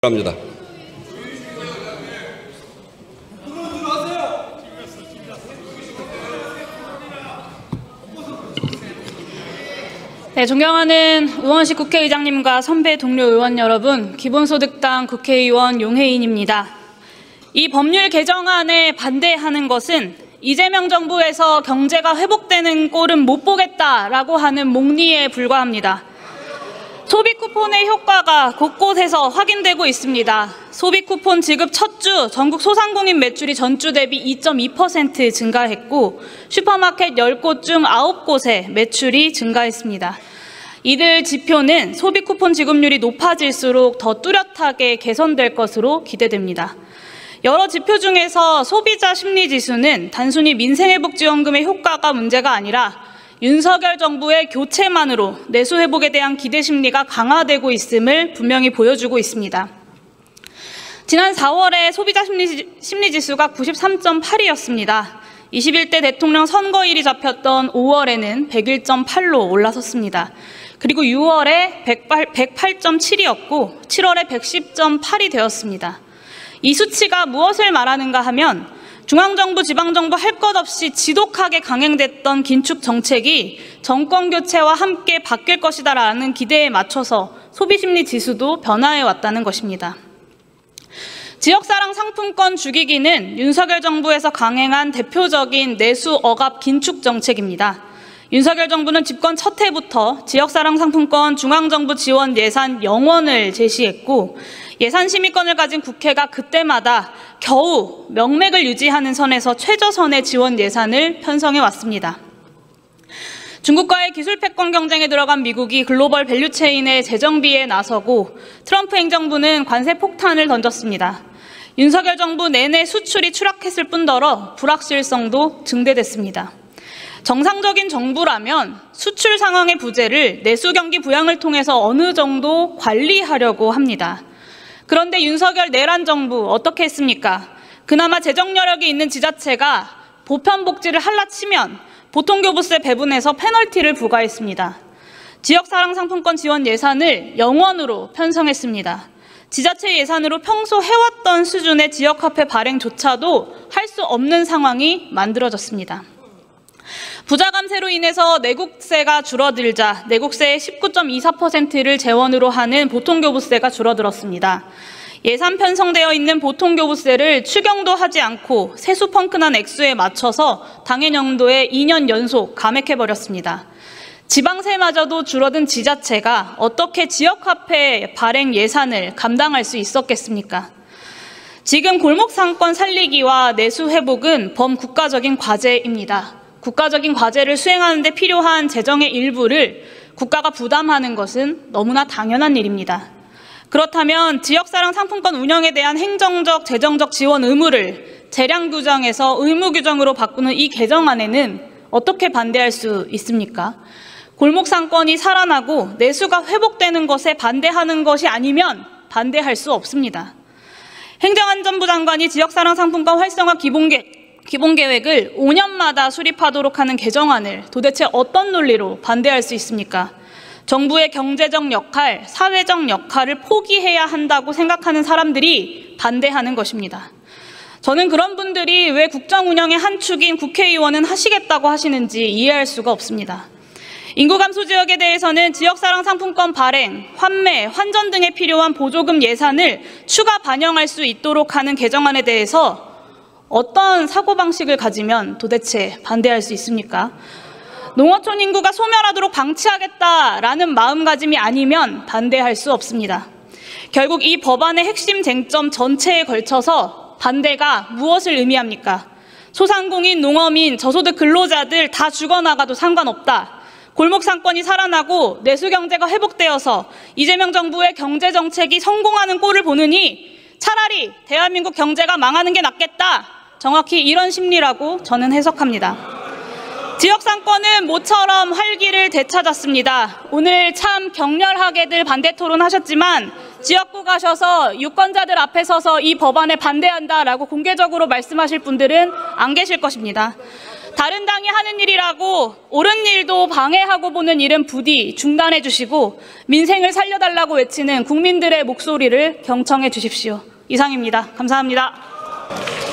합니다. 네, 존경하는 우원식 국회의장님과 선배 동료 의원 여러분, 기본소득당 국회의원 용혜인입니다. 이 법률 개정안에 반대하는 것은 이재명 정부에서 경제가 회복되는 꼴은 못 보겠다라고 하는 목리에 불과합니다. 소비 쿠폰의 효과가 곳곳에서 확인되고 있습니다. 소비 쿠폰 지급 첫 주 전국 소상공인 매출이 전주 대비 2.2% 증가했고 슈퍼마켓 10곳 중 9곳의 매출이 증가했습니다. 이들 지표는 소비 쿠폰 지급률이 높아질수록 더 뚜렷하게 개선될 것으로 기대됩니다. 여러 지표 중에서 소비자 심리지수는 단순히 민생회복지원금의 효과가 문제가 아니라 윤석열 정부의 교체만으로 내수 회복에 대한 기대 심리가 강화되고 있음을 분명히 보여주고 있습니다. 지난 4월에 소비자 심리지수가 93.8이었습니다. 21대 대통령 선거일이 잡혔던 5월에는 101.8로 올라섰습니다. 그리고 6월에 108.7이었고 7월에 110.8이 되었습니다. 이 수치가 무엇을 말하는가 하면 중앙정부, 지방정부 할 것 없이 지독하게 강행됐던 긴축 정책이 정권 교체와 함께 바뀔 것이다라는 기대에 맞춰서 소비심리 지수도 변화해 왔다는 것입니다. 지역사랑 상품권 죽이기는 윤석열 정부에서 강행한 대표적인 내수 억압 긴축 정책입니다. 윤석열 정부는 집권 첫 해부터 지역사랑 상품권 중앙정부 지원 예산 0원을 제시했고 예산 심의권을 가진 국회가 그때마다 겨우 명맥을 유지하는 선에서 최저선의 지원 예산을 편성해 왔습니다. 중국과의 기술 패권 경쟁에 들어간 미국이 글로벌 밸류체인의 재정비에 나서고 트럼프 행정부는 관세 폭탄을 던졌습니다. 윤석열 정부 내내 수출이 추락했을 뿐더러 불확실성도 증대됐습니다. 정상적인 정부라면 수출 상황의 부재를 내수 경기 부양을 통해서 어느 정도 관리하려고 합니다. 그런데 윤석열 내란 정부 어떻게 했습니까? 그나마 재정 여력이 있는 지자체가 보편 복지를 할라치면 보통교부세 배분해서 페널티를 부과했습니다. 지역사랑 상품권 지원 예산을 0원으로 편성했습니다. 지자체 예산으로 평소 해왔던 수준의 지역화폐 발행조차도 할 수 없는 상황이 만들어졌습니다. 부자 감세로 인해서 내국세가 줄어들자 내국세의 19.24%를 재원으로 하는 보통교부세가 줄어들었습니다. 예산 편성되어 있는 보통교부세를 추경도 하지 않고 세수 펑크난 액수에 맞춰서 당해년도에 2년 연속 감액해버렸습니다. 지방세마저도 줄어든 지자체가 어떻게 지역화폐 발행 예산을 감당할 수 있었겠습니까? 지금 골목상권 살리기와 내수 회복은 범국가적인 과제입니다. 국가적인 과제를 수행하는 데 필요한 재정의 일부를 국가가 부담하는 것은 너무나 당연한 일입니다. 그렇다면 지역사랑 상품권 운영에 대한 행정적, 재정적 지원 의무를 재량 규정에서 의무 규정으로 바꾸는 이 개정안에는 어떻게 반대할 수 있습니까? 골목상권이 살아나고 내수가 회복되는 것에 반대하는 것이 아니면 반대할 수 없습니다. 행정안전부 장관이 지역사랑 상품권 활성화 기본계획을 5년마다 수립하도록 하는 개정안을 도대체 어떤 논리로 반대할 수 있습니까? 정부의 경제적 역할, 사회적 역할을 포기해야 한다고 생각하는 사람들이 반대하는 것입니다. 저는 그런 분들이 왜 국정 운영의 한 축인 국회의원은 하시겠다고 하시는지 이해할 수가 없습니다. 인구 감소 지역에 대해서는 지역사랑 상품권 발행, 환매, 환전 등에 필요한 보조금 예산을 추가 반영할 수 있도록 하는 개정안에 대해서 어떤 사고방식을 가지면 도대체 반대할 수 있습니까? 농어촌 인구가 소멸하도록 방치하겠다라는 마음가짐이 아니면 반대할 수 없습니다. 결국 이 법안의 핵심 쟁점 전체에 걸쳐서 반대가 무엇을 의미합니까? 소상공인, 농어민, 저소득 근로자들 다 죽어나가도 상관없다. 골목상권이 살아나고 내수경제가 회복되어서 이재명 정부의 경제정책이 성공하는 꼴을 보느니 차라리 대한민국 경제가 망하는 게 낫겠다. 정확히 이런 심리라고 저는 해석합니다. 지역상권은 모처럼 활기를 되찾았습니다. 오늘 참 격렬하게들 반대 토론하셨지만 지역구 가셔서 유권자들 앞에 서서 이 법안에 반대한다라고 공개적으로 말씀하실 분들은 안 계실 것입니다. 다른 당이 하는 일이라고 옳은 일도 방해하고 보는 일은 부디 중단해 주시고 민생을 살려달라고 외치는 국민들의 목소리를 경청해 주십시오. 이상입니다. 감사합니다.